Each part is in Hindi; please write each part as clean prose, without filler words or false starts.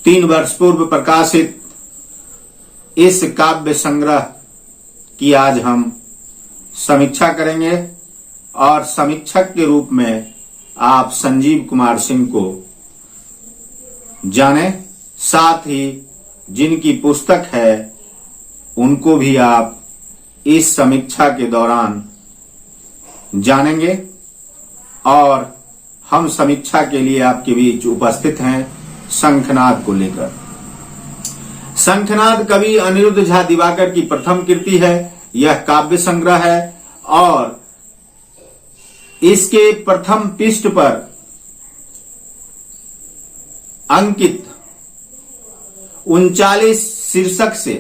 3 वर्ष पूर्व प्रकाशित इस काव्य संग्रह की आज हम समीक्षा करेंगे और समीक्षक के रूप में आप संजीव कुमार सिंह को जाने, साथ ही जिनकी पुस्तक है उनको भी आप इस समीक्षा के दौरान जानेंगे। और हम समीक्षा के लिए आपके बीच उपस्थित हैं शंखनाद को लेकर। शंखनाद कवि अनिरुद्ध झा दिवाकर की प्रथम कृति है। यह काव्य संग्रह है और इसके प्रथम पृष्ठ पर अंकित 39 शीर्षक से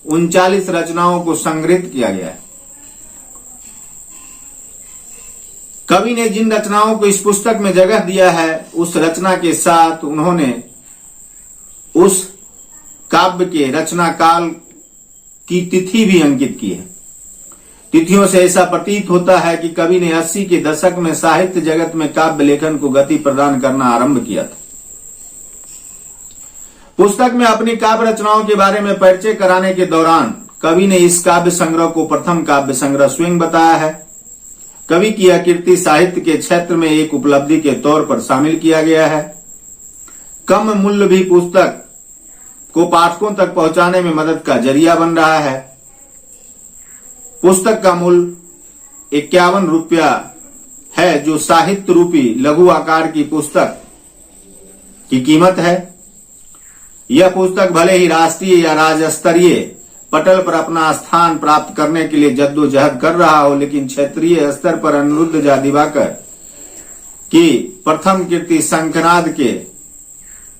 39 रचनाओं को संग्रहित किया गया है। कवि ने जिन रचनाओं को इस पुस्तक में जगह दिया है, उस रचना के साथ उन्होंने उस काव्य के रचना काल की तिथि भी अंकित की है। तिथियों से ऐसा प्रतीत होता है कि कवि ने 80 के दशक में साहित्य जगत में काव्य लेखन को गति प्रदान करना आरंभ किया था। पुस्तक में अपनी काव्य रचनाओं के बारे में परिचय कराने के दौरान कवि ने इस काव्य संग्रह को प्रथम काव्य संग्रह स्वयं बताया है। कवि की यह कृति साहित्य के क्षेत्र में एक उपलब्धि के तौर पर शामिल किया गया है। कम मूल्य भी पुस्तक को पाठकों तक पहुंचाने में मदद का जरिया बन रहा है। पुस्तक का मूल्य 51 रुपया है, जो साहित्य रूपी लघु आकार की पुस्तक की कीमत है। यह पुस्तक भले ही राष्ट्रीय या राज्य स्तरीय पटल पर अपना स्थान प्राप्त करने के लिए जद्दोजहद कर रहा हो, लेकिन क्षेत्रीय स्तर पर अनिरुद्ध झा दिवाकर की प्रथम कृति शंखनाद के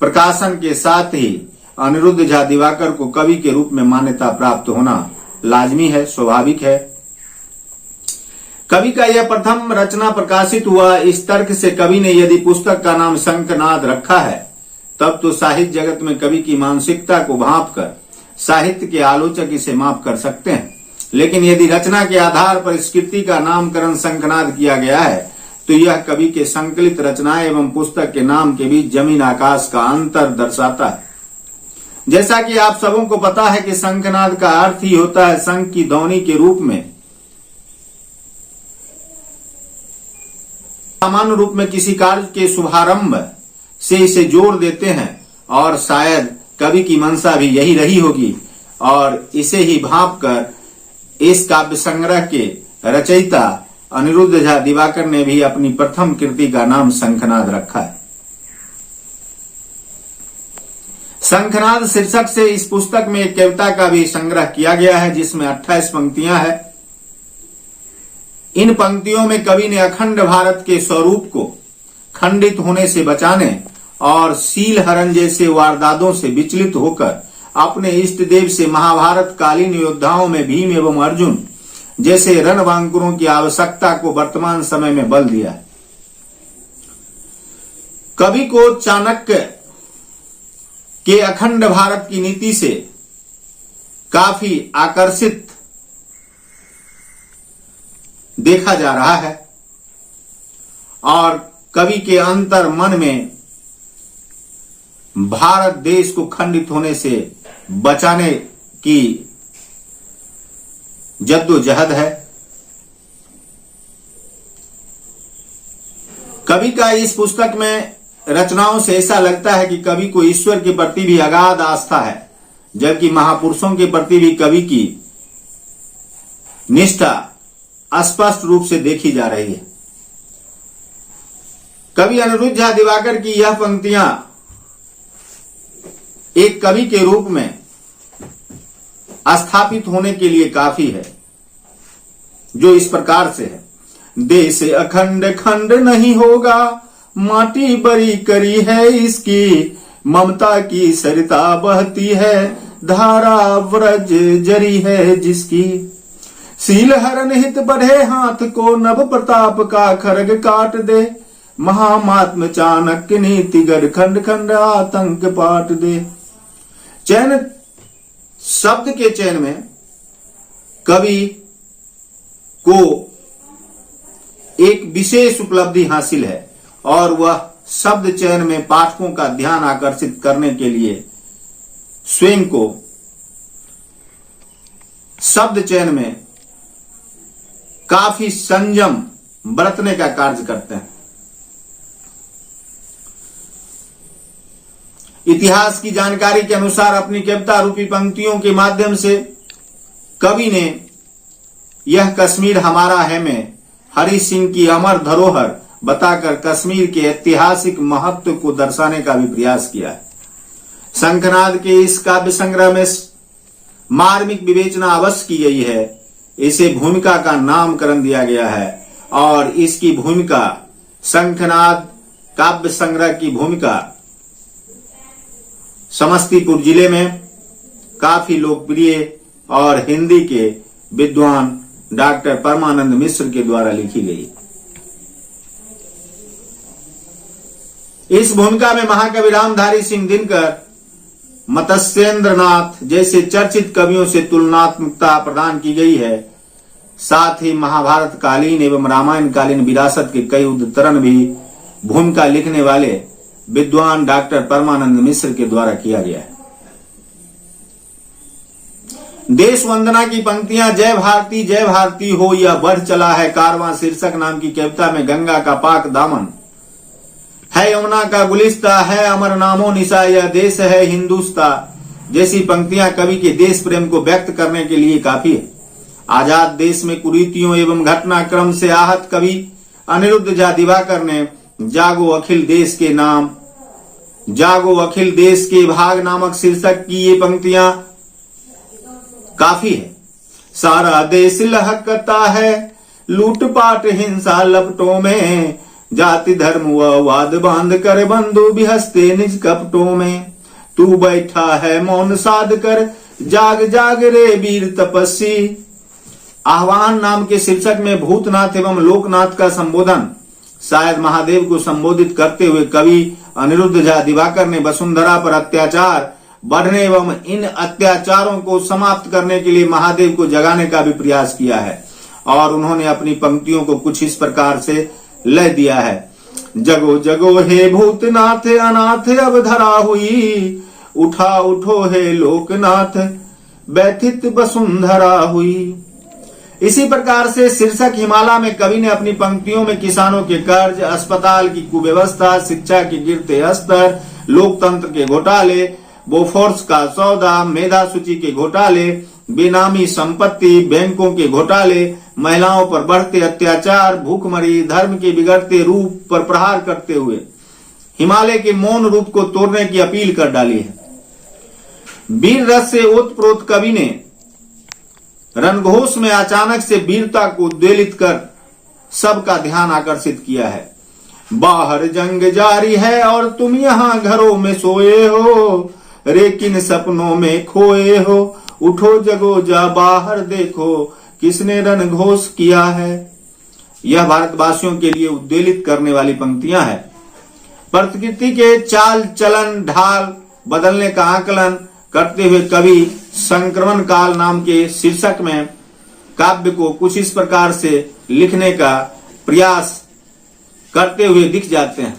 प्रकाशन के साथ ही अनिरुद्ध झा दिवाकर को कवि के रूप में मान्यता प्राप्त होना लाजमी है, स्वाभाविक है। कवि का यह प्रथम रचना प्रकाशित हुआ इस तर्क से कवि ने यदि पुस्तक का नाम शंखनाद रखा है, तब तो साहित्य जगत में कवि की मानसिकता को भांपकर साहित्य के आलोचक इसे माफ कर सकते हैं। लेकिन यदि रचना के आधार पर इस कृति का नामकरण शंखनाद किया गया है, तो यह कवि के संकलित रचनाएं एवं पुस्तक के नाम के बीच जमीन आकाश का अंतर दर्शाता है। जैसा कि आप सबों को पता है कि शंखनाद का अर्थ ही होता है शंख की ध्वनि के रूप में। सामान्य रूप में किसी कार्य के शुभारंभ से इसे जोड़ देते हैं और शायद कवि की मंशा भी यही रही होगी और इसे ही भांपकर इस काव्य संग्रह के रचयिता अनिरुद्ध झा दिवाकर ने भी अपनी प्रथम कृति का नाम शंखनाद रखा है। शंखनाद शीर्षक से इस पुस्तक में एक कविता का भी संग्रह किया गया है, जिसमें 28 पंक्तियां हैं। इन पंक्तियों में कवि ने अखंड भारत के स्वरूप को खंडित होने से बचाने और शील हरण जैसे वारदातों से विचलित होकर अपने इष्ट देव से महाभारत कालीन योद्धाओं में भीम एवं अर्जुन जैसे रणबांकुरों की आवश्यकता को वर्तमान समय में बल दिया है। कवि को चाणक्य के अखंड भारत की नीति से काफी आकर्षित देखा जा रहा है और कवि के अंतर मन में भारत देश को खंडित होने से बचाने की जद्दोजहद है। कवि का इस पुस्तक में रचनाओं से ऐसा लगता है कि कवि को ईश्वर के प्रति भी अगाध आस्था है, जबकि महापुरुषों के प्रति भी कवि की निष्ठा स्पष्ट रूप से देखी जा रही है। कवि अनिरुद्ध झा दिवाकर की यह पंक्तियां एक कवि के रूप में स्थापित होने के लिए काफी है, जो इस प्रकार से है। देश अखंड खंड नहीं होगा, माटी बड़ी करी है इसकी, ममता की सरिता बहती है, धारा व्रज जरी है जिसकी। शील हरण हित बढ़े हाथ को, नभ प्रताप का खरग काट दे, महामात्म चाणक्य नीति गढ़ खंड खंड आतंक पाट दे। चैन शब्द के चयन में कवि को एक विशेष उपलब्धि हासिल है और वह शब्द चयन में पाठकों का ध्यान आकर्षित करने के लिए स्वयं को शब्द चयन में काफी संयम बरतने का कार्य करते हैं। इतिहास की जानकारी के अनुसार अपनी कविता रूपी पंक्तियों के माध्यम से कवि ने यह कश्मीर हमारा है में हरि सिंह की अमर धरोहर बताकर कश्मीर के ऐतिहासिक महत्व को दर्शाने का भी प्रयास किया है। शंखनाद के इस काव्य संग्रह में मार्मिक विवेचना अवश्य की गई है। इसे भूमिका का नामकरण दिया गया है और इसकी भूमिका शंखनाद काव्य संग्रह की भूमिका समस्तीपुर जिले में काफी लोकप्रिय और हिंदी के विद्वान डॉक्टर परमानंद मिश्र के द्वारा लिखी गई। इस भूमिका में महाकवि रामधारी सिंह दिनकर, मत्स्येंद्र नाथ जैसे चर्चित कवियों से तुलनात्मकता प्रदान की गई है। साथ ही महाभारत कालीन एवं रामायण कालीन विरासत के कई उद्धरण भी भूमिका लिखने वाले विद्वान डॉक्टर परमानंद मिश्र के द्वारा किया गया है। देश वंदना की पंक्तियां जय भारती हो या बढ़ चला है कारवां शीर्षक नाम की कविता में गंगा का पाक दामन है, यमुना का गुलिस्ता है, अमर नामो निशा, यह देश है हिंदुस्तान जैसी पंक्तियां कवि के देश प्रेम को व्यक्त करने के लिए काफी है। आजाद देश में कुरीतियों एवं घटनाक्रम से आहत कवि अनिरुद्ध झा दिवाकर ने जागो अखिल देश के भाग नामक शीर्षक की ये पंक्तियां काफी है। सारा देश लहकता है लूटपाट हिंसा लपटों में, जाति धर्म व वाद बांध कर बंधु भी हंसते निज कपटों में, तू बैठा है मौन साध कर जाग जाग रे वीर तपस्वी। आह्वान नाम के शीर्षक में भूतनाथ एवं लोकनाथ का संबोधन शायद महादेव को संबोधित करते हुए कवि अनिरुद्ध झा दिवाकर ने वसुंधरा पर अत्याचार बढ़ने एवं इन अत्याचारों को समाप्त करने के लिए महादेव को जगाने का भी प्रयास किया है और उन्होंने अपनी पंक्तियों को कुछ इस प्रकार से लय दिया है। जगो जगो हे भूतनाथ अनाथ अब धरा हुई, उठा उठो हे लोकनाथ व्यथित वसुंधरा हुई। इसी प्रकार से शीर्षक हिमालय में कवि ने अपनी पंक्तियों में किसानों के कर्ज, अस्पताल की कुव्यवस्था, शिक्षा के गिरते स्तर, लोकतंत्र के घोटाले, बोफोर्स का सौदा, मेधा सूची के घोटाले, बेनामी संपत्ति, बैंकों के घोटाले, महिलाओं पर बढ़ते अत्याचार, भूखमरी, धर्म के बिगड़ते रूप पर प्रहार करते हुए हिमालय के मौन रूप को तोड़ने की अपील कर डाली है। वीर रस से ओतप्रोत कवि ने रणघोष में अचानक से वीरता को उद्वेलित कर सबका ध्यान आकर्षित किया है। बाहर जंग जारी है और तुम यहाँ घरों में सोए हो, लेकिन सपनों में खोए हो, उठो जगो जा बाहर देखो किसने रणघोष किया है। यह भारतवासियों के लिए उद्वेलित करने वाली पंक्तियां हैं। प्रकृति के चाल चलन ढाल बदलने का आकलन करते हुए कवि संक्रमण काल नाम के शीर्षक में काव्य को कुछ इस प्रकार से लिखने का प्रयास करते हुए दिख जाते हैं।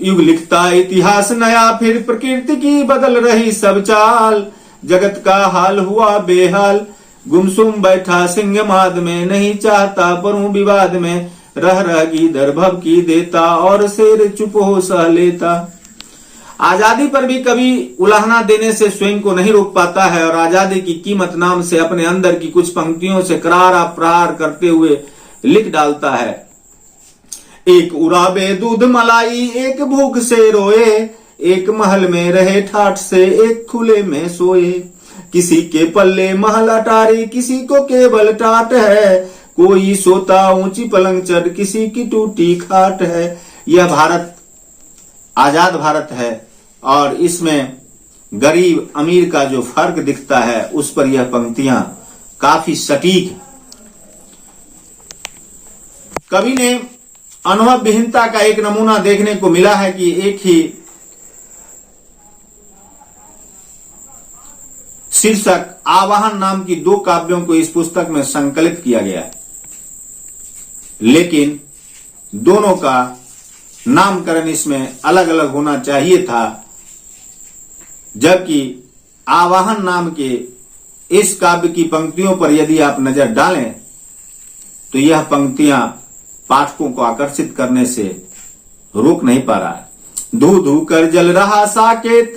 युग लिखता इतिहास नया, फिर प्रकृति की बदल रही सब चाल, जगत का हाल हुआ बेहाल, गुमसुम बैठा सिंह माद में, नहीं चाहता परूं विवाद में, रह गीदड़ भभकी देता और शेर चुप हो सह लेता। आजादी पर भी कवि उलाहना देने से स्वयं को नहीं रोक पाता है और आजादी की कीमत नाम से अपने अंदर की कुछ पंक्तियों से करारा प्रहार करते हुए लिख डालता है। एक उड़ाबे दूध मलाई, एक भूख से रोए, एक महल में रहे ठाठ से, एक खुले में सोए, किसी के पल्ले महल अटारी, किसी को केवल टाट है, कोई सोता ऊंची पलंग चढ़, किसी की टूटी खाट है। यह भारत आजाद भारत है और इसमें गरीब अमीर का जो फर्क दिखता है उस पर यह पंक्तियां काफी सटीक। कवि ने अनुभव विहीनता का एक नमूना देखने को मिला है कि एक ही शीर्षक आवाहन नाम की दो काव्यों को इस पुस्तक में संकलित किया गया है, लेकिन दोनों का नामकरण इसमें अलग अलग होना चाहिए था, जबकि आवाहन नाम के इस काव्य की पंक्तियों पर यदि आप नजर डालें तो यह पंक्तियां पाठकों को आकर्षित करने से रोक नहीं पा रहा है। धू धू कर जल रहा साकेत,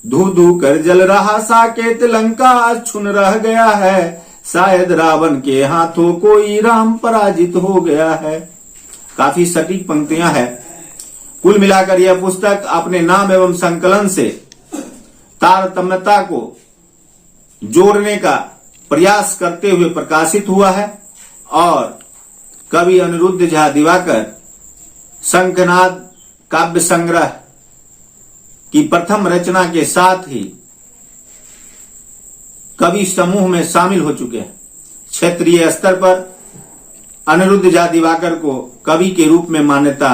धू धू कर जल रहा साकेत, लंका आज छुन रह गया है, शायद रावण के हाथों कोई राम पराजित हो गया है। काफी सटीक पंक्तियां हैं। कुल मिलाकर यह पुस्तक अपने नाम एवं संकलन से तारतम्यता को जोड़ने का प्रयास करते हुए प्रकाशित हुआ है और कवि अनिरुद्ध झा दिवाकर शंखनाद काव्य संग्रह की प्रथम रचना के साथ ही कवि समूह में शामिल हो चुके हैं। क्षेत्रीय स्तर पर अनिरुद्ध झा दिवाकर को कवि के रूप में मान्यता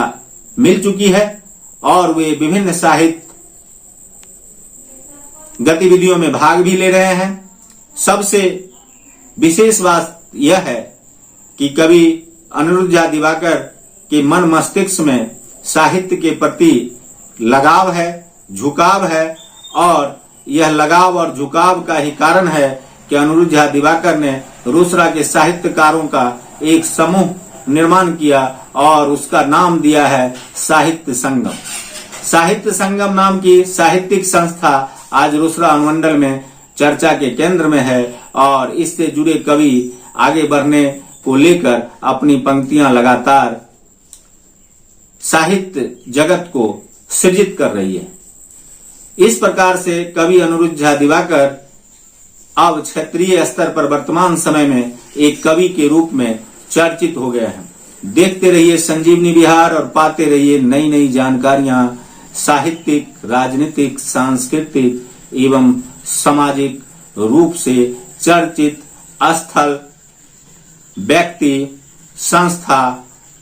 मिल चुकी है और वे विभिन्न साहित्य गतिविधियों में भाग भी ले रहे हैं। सबसे विशेष बात यह है कि कवि अनिरुद्ध झा दिवाकर के मन मस्तिष्क में साहित्य के प्रति लगाव है, झुकाव है और यह लगाव और झुकाव का ही कारण है कि अनिरुद्ध झा दिवाकर ने रोसड़ा के साहित्यकारों का एक समूह निर्माण किया और उसका नाम दिया है साहित्य संगम। साहित्य संगम नाम की साहित्यिक संस्था आज रोसड़ा अनुमंडल में चर्चा के केंद्र में है और इससे जुड़े कवि आगे बढ़ने को लेकर अपनी पंक्तियां लगातार साहित्य जगत को सृजित कर रही है। इस प्रकार से कवि अनिरुद्ध झा दिवाकर अब क्षेत्रीय स्तर पर वर्तमान समय में एक कवि के रूप में चर्चित हो गए हैं। देखते रहिए संजीवनी विहार और पाते रहिए नई नई जानकारियां साहित्यिक, राजनीतिक, सांस्कृतिक एवं सामाजिक रूप से चर्चित स्थल, व्यक्ति, संस्था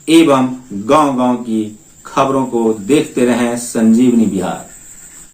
एवं गांव-गांव की खबरों को देखते रहें संजीवनी विहार।